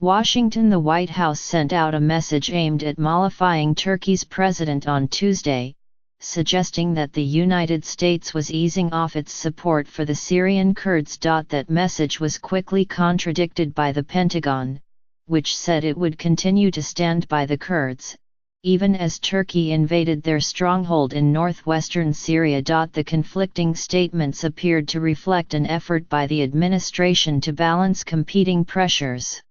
Washington. The White House sent out a message aimed at mollifying Turkey's president on Tuesday, suggesting that the United States was easing off its support for the Syrian Kurds. That message was quickly contradicted by the Pentagon, which said it would continue to stand by the Kurds, even as Turkey invaded their stronghold in northwestern Syria. The conflicting statements appeared to reflect an effort by the administration to balance competing pressures.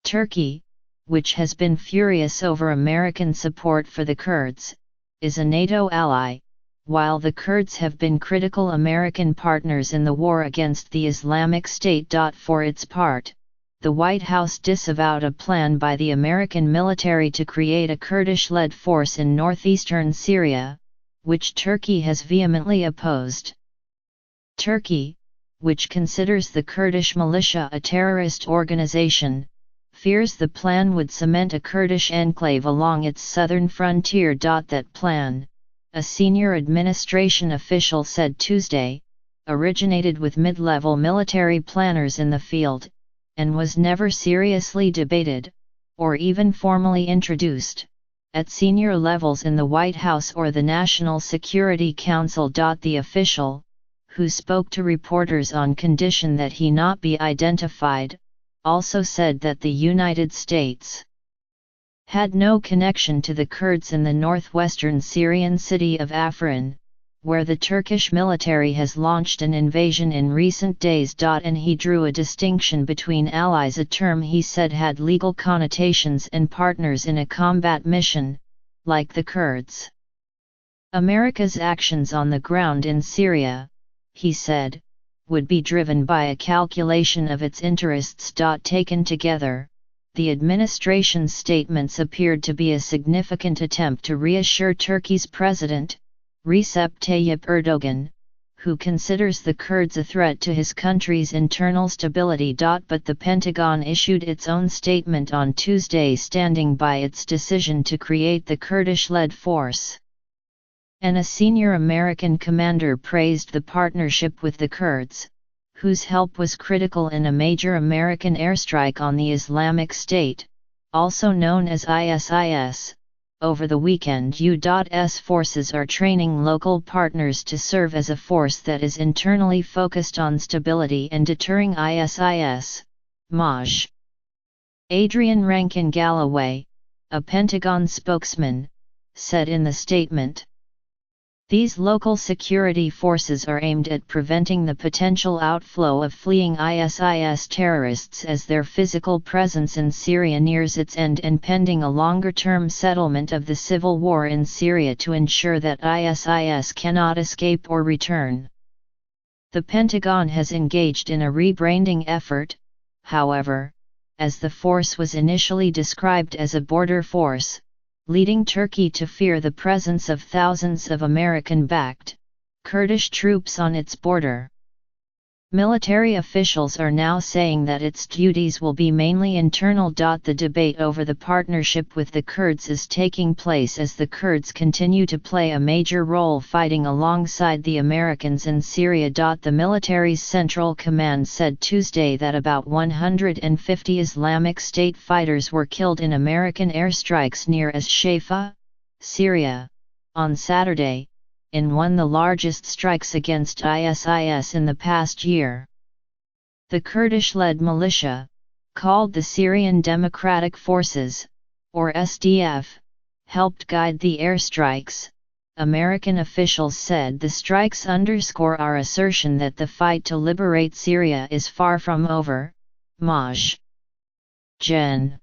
Turkey, which has been furious over American support for the Kurds, is a NATO ally, while the Kurds have been critical American partners in the war against the Islamic State. For its part, the White House disavowed a plan by the American military to create a Kurdish-led force in northeastern Syria, which Turkey has vehemently opposed. Turkey, which considers the Kurdish militia a terrorist organization, fears the plan would cement a Kurdish enclave along its southern frontier. That plan, a senior administration official said Tuesday, originated with mid-level military planners in the field, and was never seriously debated, or even formally introduced, at senior levels in the White House or the National Security Council. The official, who spoke to reporters on condition that he not be identified, also said that the United States had no connection to the Kurds in the northwestern Syrian city of Afrin, where the Turkish military has launched an invasion in recent days. And he drew a distinction between allies, a term he said had legal connotations, and partners in a combat mission, like the Kurds. America's actions on the ground in Syria, he said, would be driven by a calculation of its interests. Taken together, the administration's statements appeared to be a significant attempt to reassure Turkey's president, Recep Tayyip Erdogan, who considers the Kurds a threat to his country's internal stability. But the Pentagon issued its own statement on Tuesday, standing by its decision to create the Kurdish-led force. And a senior American commander praised the partnership with the Kurds, whose help was critical in a major American airstrike on the Islamic State, also known as ISIS. Over the weekend, U.S. forces are training local partners to serve as a force that is internally focused on stability and deterring ISIS, Maj. Adrian Rankin Galloway, a Pentagon spokesman, said in the statement. These local security forces are aimed at preventing the potential outflow of fleeing ISIS terrorists as their physical presence in Syria nears its end, and pending a longer-term settlement of the civil war in Syria to ensure that ISIS cannot escape or return. The Pentagon has engaged in a rebranding effort, however, as the force was initially described as a border force, leading Turkey to fear the presence of thousands of American-backed Kurdish troops on its border. Military officials are now saying that its duties will be mainly internal. The debate over the partnership with the Kurds is taking place as the Kurds continue to play a major role fighting alongside the Americans in Syria. The military's Central Command said Tuesday that about 150 Islamic State fighters were killed in American airstrikes near As-Shafa, Syria, on Saturday, in one of the largest strikes against ISIS in the past year. The Kurdish-led militia, called the Syrian Democratic Forces, or SDF, helped guide the airstrikes. American officials said the strikes underscore our assertion that the fight to liberate Syria is far from over. Maj. Gen.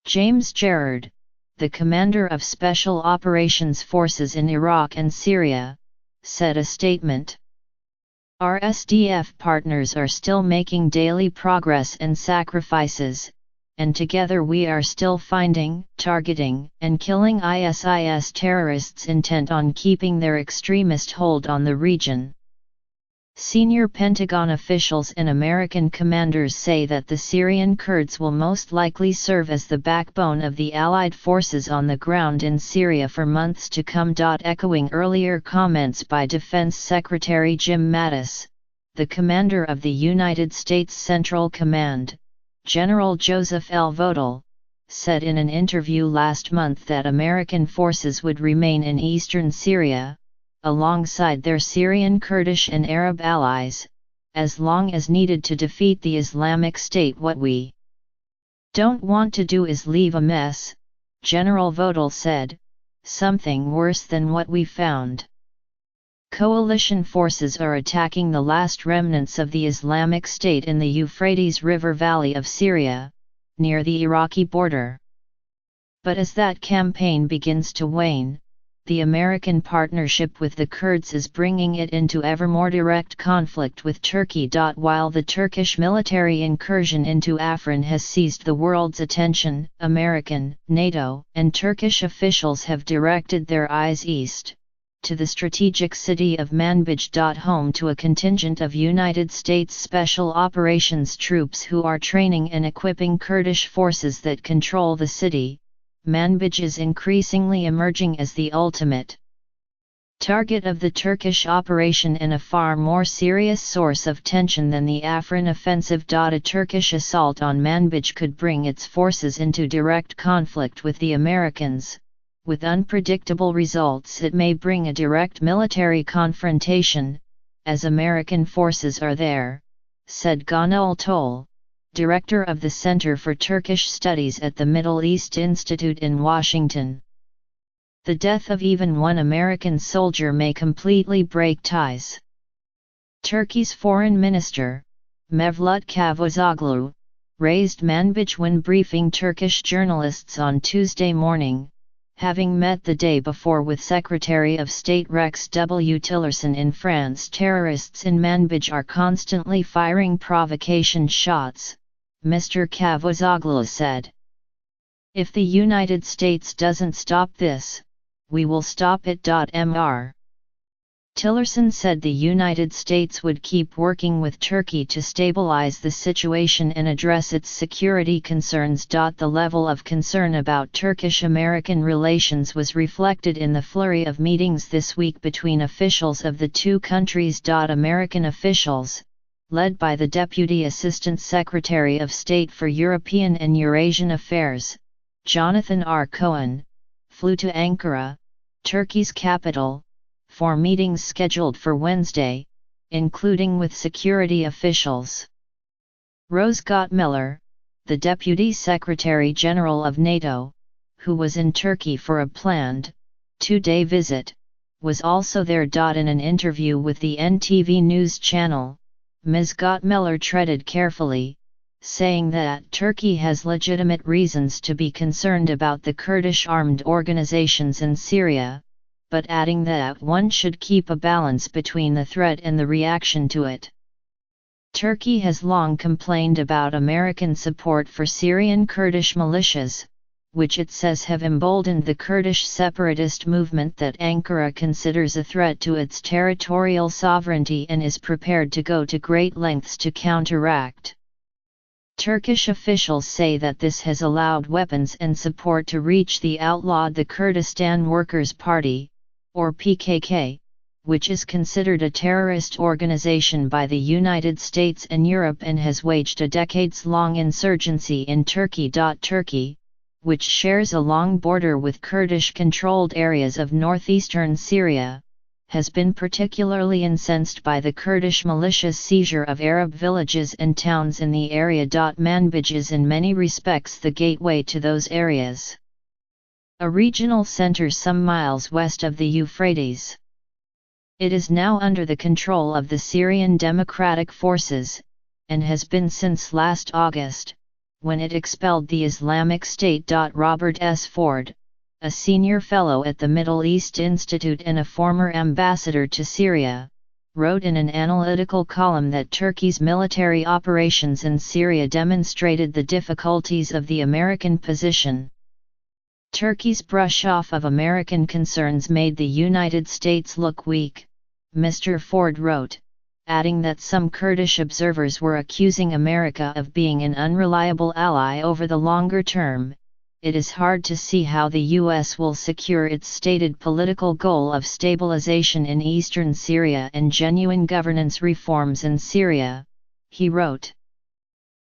James Gerard, the commander of Special Operations Forces in Iraq and Syria, said a statement. Our SDF partners are still making daily progress and sacrifices, and together we are still finding, targeting, and killing ISIS terrorists intent on keeping their extremist hold on the region. Senior Pentagon officials and American commanders say that the Syrian Kurds will most likely serve as the backbone of the Allied forces on the ground in Syria for months to come. Echoing earlier comments by Defense Secretary Jim Mattis, the commander of the United States Central Command, General Joseph L. Votel, said in an interview last month that American forces would remain in eastern Syria, alongside their Syrian Kurdish and Arab allies, as long as needed to defeat the Islamic State. What we don't want to do is leave a mess, General Votel said, something worse than what we found. Coalition forces are attacking the last remnants of the Islamic State in the Euphrates River Valley of Syria, near the Iraqi border. But as that campaign begins to wane, the American partnership with the Kurds is bringing it into ever more direct conflict with Turkey. While the Turkish military incursion into Afrin has seized the world's attention, American, NATO, and Turkish officials have directed their eyes east, to the strategic city of Manbij. Home to a contingent of United States Special Operations troops who are training and equipping Kurdish forces that control the city, Manbij is increasingly emerging as the ultimate target of the Turkish operation and a far more serious source of tension than the Afrin offensive. A Turkish assault on Manbij could bring its forces into direct conflict with the Americans. With unpredictable results, it may bring a direct military confrontation, as American forces are there, said Gönül Tol, director of the Center for Turkish Studies at the Middle East Institute in Washington. The death of even one American soldier may completely break ties. Turkey's foreign minister, Mevlut Cavusoglu, raised Manbij when briefing Turkish journalists on Tuesday morning, having met the day before with Secretary of State Rex W. Tillerson in France. Terrorists in Manbij are constantly firing provocation shots, Mr. Cavusoglu said. If the United States doesn't stop this, we will stop it. Mr. Tillerson said the United States would keep working with Turkey to stabilize the situation and address its security concerns. The level of concern about Turkish-American relations was reflected in the flurry of meetings this week between officials of the two countries. American officials, led by the Deputy Assistant Secretary of State for European and Eurasian Affairs, Jonathan R. Cohen, flew to Ankara, Turkey's capital, for meetings scheduled for Wednesday, including with security officials. Rose Gottmiller, the Deputy Secretary General of NATO, who was in Turkey for a planned, two-day visit, was also there. In an interview with the NTV News channel, Ms. Gottmiller treaded carefully, saying that Turkey has legitimate reasons to be concerned about the Kurdish armed organizations in Syria, but adding that one should keep a balance between the threat and the reaction to it. Turkey has long complained about American support for Syrian Kurdish militias, which it says have emboldened the Kurdish separatist movement that Ankara considers a threat to its territorial sovereignty and is prepared to go to great lengths to counteract. Turkish officials say that this has allowed weapons and support to reach the outlawed the Kurdistan Workers' Party, or PKK, which is considered a terrorist organization by the United States and Europe and has waged a decades-long insurgency in Turkey. Turkey, which shares a long border with Kurdish-controlled areas of northeastern Syria, has been particularly incensed by the Kurdish militia's seizure of Arab villages and towns in the area. Manbij is in many respects the gateway to those areas. A regional center some miles west of the Euphrates. It is now under the control of the Syrian Democratic Forces, and has been since last August, when it expelled the Islamic State. Robert S. Ford, a senior fellow at the Middle East Institute and a former ambassador to Syria, wrote in an analytical column that Turkey's military operations in Syria demonstrated the difficulties of the American position. Turkey's brush-off of American concerns made the United States look weak, Mr. Ford wrote, adding that some Kurdish observers were accusing America of being an unreliable ally over the longer term. It is hard to see how the U.S. will secure its stated political goal of stabilization in eastern Syria and genuine governance reforms in Syria, he wrote.